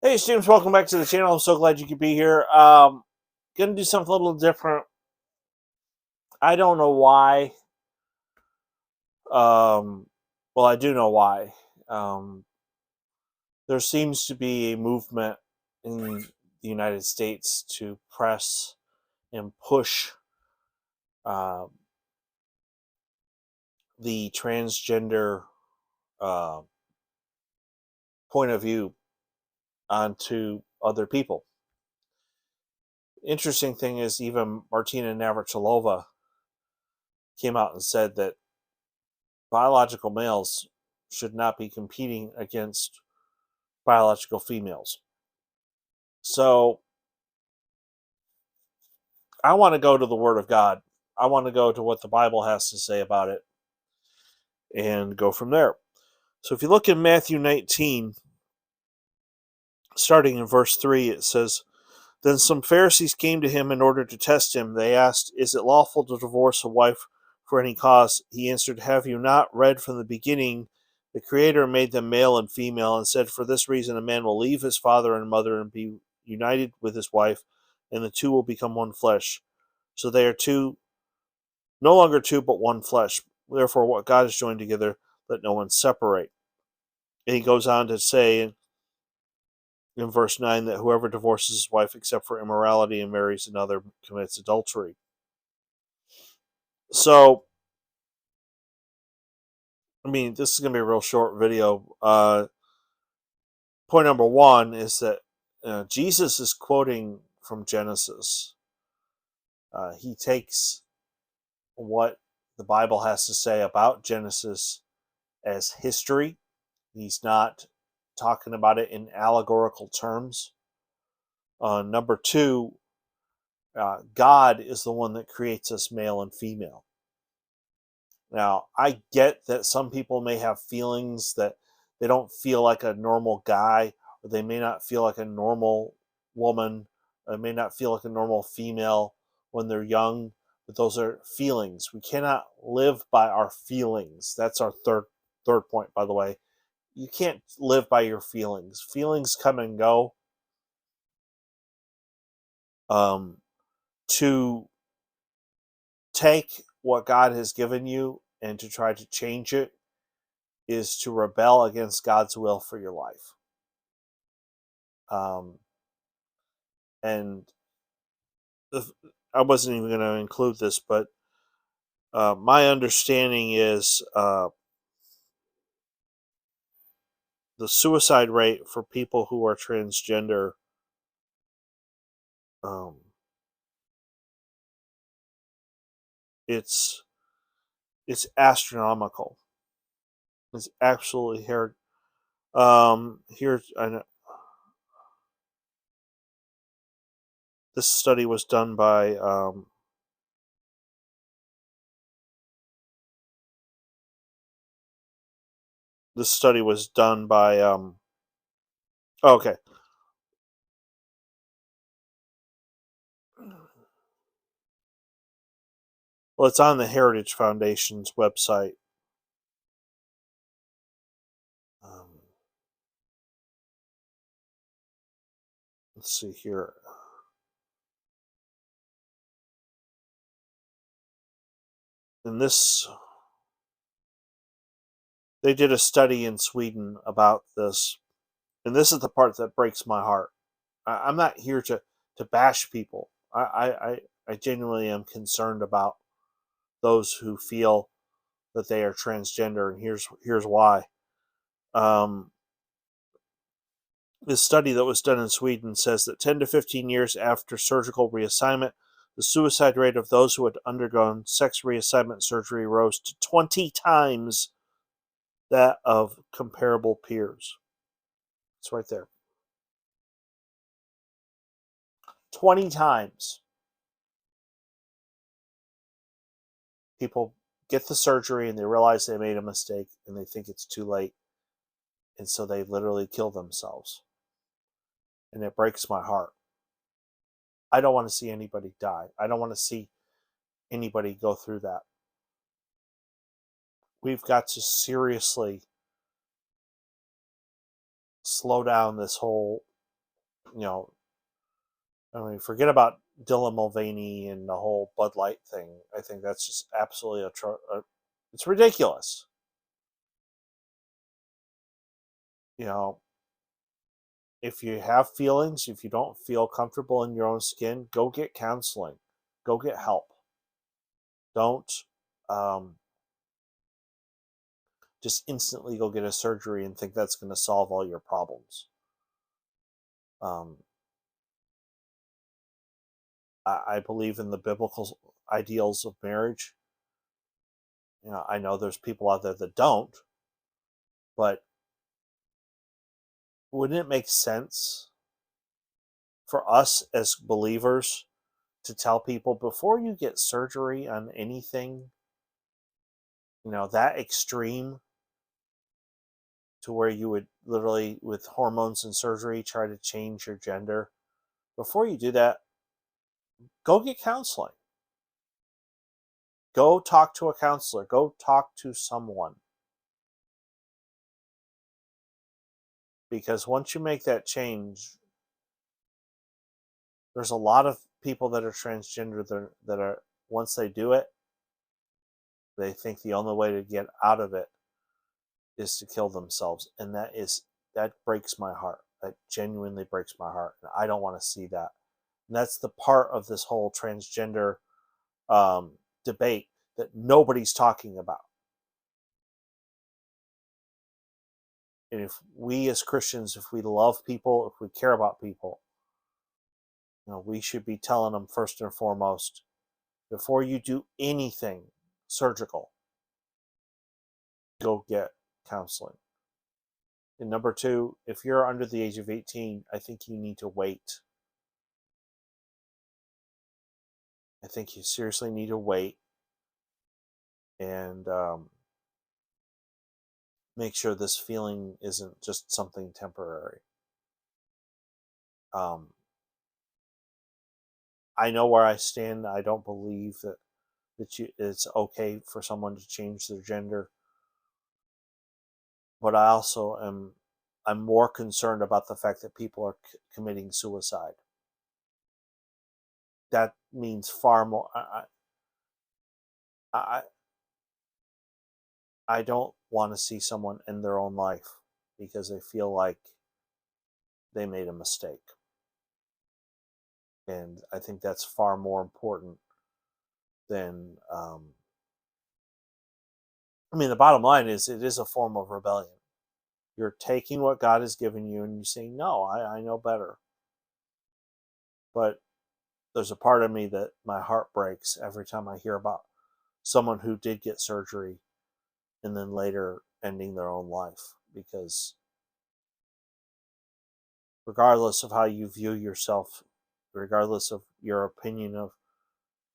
Hey students, welcome back to the channel. I'm so glad you could be here. Gonna do something a little different. I don't know why. Well, I do know why. Um, there seems to be a movement in the United States to press and push uh, the transgender uh, point of view onto other people. Interesting thing is, even Martina Navratilova came out and said that biological males should not be competing against biological females. So I want to go to the Word of God. I want to go to what the Bible has to say about it and go from there. So if you look in Matthew 19, starting in verse 3, it says, Then some Pharisees came to him in order to test him. They asked, Is it lawful to divorce a wife for any cause? He answered, Have you not read from the beginning? The Creator made them male and female, and said, For this reason a man will leave his father and mother and be united with his wife, and the two will become one flesh. So they are two, no longer two, but one flesh. Therefore, what God has joined together, let no one separate. And he goes on to say in verse 9 that whoever divorces his wife except for immorality and marries another commits adultery. So, I mean, this is going to be a real short video. Point number one is that Jesus is quoting from Genesis. He takes what the Bible has to say about Genesis as history. He's not talking about it in allegorical terms. Number two, God is the one that creates us male and female. Now, I get that some people may have feelings that they don't feel like a normal guy, or they may not feel like a normal woman, or may not feel like a normal female when they're young, but those are feelings. We cannot live by our feelings. That's our third point, by the way. You can't live by your feelings. Feelings come and go. To take what God has given you and to try to change it is to rebel against God's will for your life. Um, and I wasn't even going to include this, but my understanding is the suicide rate for people who are transgender um, it's astronomical. It's absolutely here. Here's this study was done by okay. Well, it's on the Heritage Foundation's website. Um, let's see here. And this, they did a study in Sweden about this. And this is the part that breaks my heart. I'm not here to bash people. I genuinely am concerned about those who feel that they are transgender, and here's why. Um, this study that was done in Sweden says that 10 to 15 years after surgical reassignment, the suicide rate of those who had undergone sex reassignment surgery rose to 20 times that of comparable peers. It's right there. 20 times. People get the surgery and they realize they made a mistake and they think it's too late. And so they literally kill themselves. And it breaks my heart. I don't want to see anybody die. I don't want to see anybody go through that. We've got to seriously slow down this whole you know, I mean, forget about Dylan Mulvaney and the whole Bud Light thing. I think that's just absolutely it's ridiculous. You know, if you have feelings, if you don't feel comfortable in your own skin, go get counseling, go get help. Don't um, just instantly go get a surgery and think that's going to solve all your problems. Um, I believe in the biblical ideals of marriage. You know, I know there's people out there that don't, but wouldn't it make sense for us as believers to tell people before you get surgery on anything, you know, that extreme to where you would literally, with hormones and surgery, try to change your gender? Before you do that, go get counseling. Go talk to a counselor. Go talk to someone. Because once you make that change, there's a lot of people that are transgender that are, once they do it, they think the only way to get out of it is to kill themselves. And that breaks my heart. That genuinely breaks my heart. And I don't want to see that. And that's the part of this whole transgender debate that nobody's talking about. And if we as Christians, if we love people, if we care about people, you know, we should be telling them first and foremost, before you do anything surgical, go get counseling. And number two, if you're under the age of 18, I think you need to wait. I think you seriously need to wait and make sure this feeling isn't just something temporary. Um, I know where I stand. I don't believe that it's okay for someone to change their gender, but I also I'm more concerned about the fact that people are committing suicide. That means far more. I I don't want to see someone end their own life because they feel like they made a mistake. And I think that's far more important than, I mean, the bottom line is it is a form of rebellion. You're taking what God has given you and you're saying, no, I know better. But there's a part of me that my heart breaks every time I hear about someone who did get surgery and then later ending their own life. Because regardless of how you view yourself, regardless of your opinion of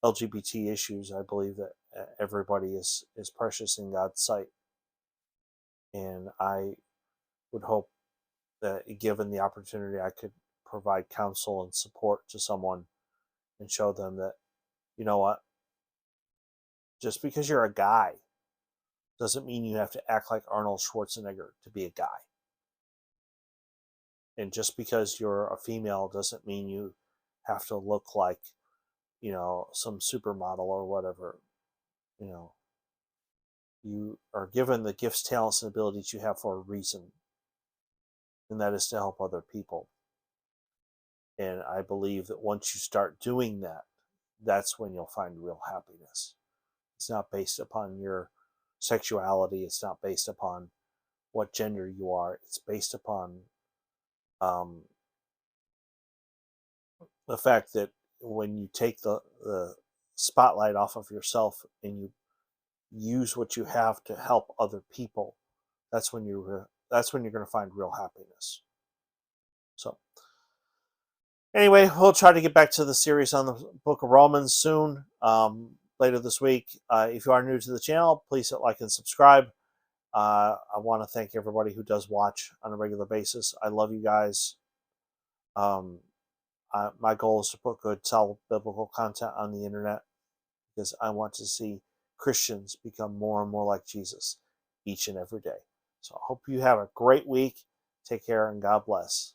LGBT issues, I believe that everybody is precious in God's sight. And I would hope that given the opportunity, I could provide counsel and support to someone and show them that, you know what, just because you're a guy doesn't mean you have to act like Arnold Schwarzenegger to be a guy. And just because you're a female doesn't mean you have to look like, you know, some supermodel or whatever. You know, you are given the gifts, talents, and abilities you have for a reason, and that is to help other people. And I believe that once you start doing that, that's when you'll find real happiness. It's not based upon your sexuality. It's not based upon what gender you are. It's based upon um, the fact that when you take the spotlight off of yourself and you use what you have to help other people, that's when you're going to find real happiness. So anyway, we'll try to get back to the series on the book of Romans soon, later this week. If you are new to the channel, please hit like and subscribe. I want to thank everybody who does watch on a regular basis. I love you guys. My goal is to put good, solid biblical content on the internet because I want to see Christians become more and more like Jesus each and every day. So I hope you have a great week. Take care and God bless.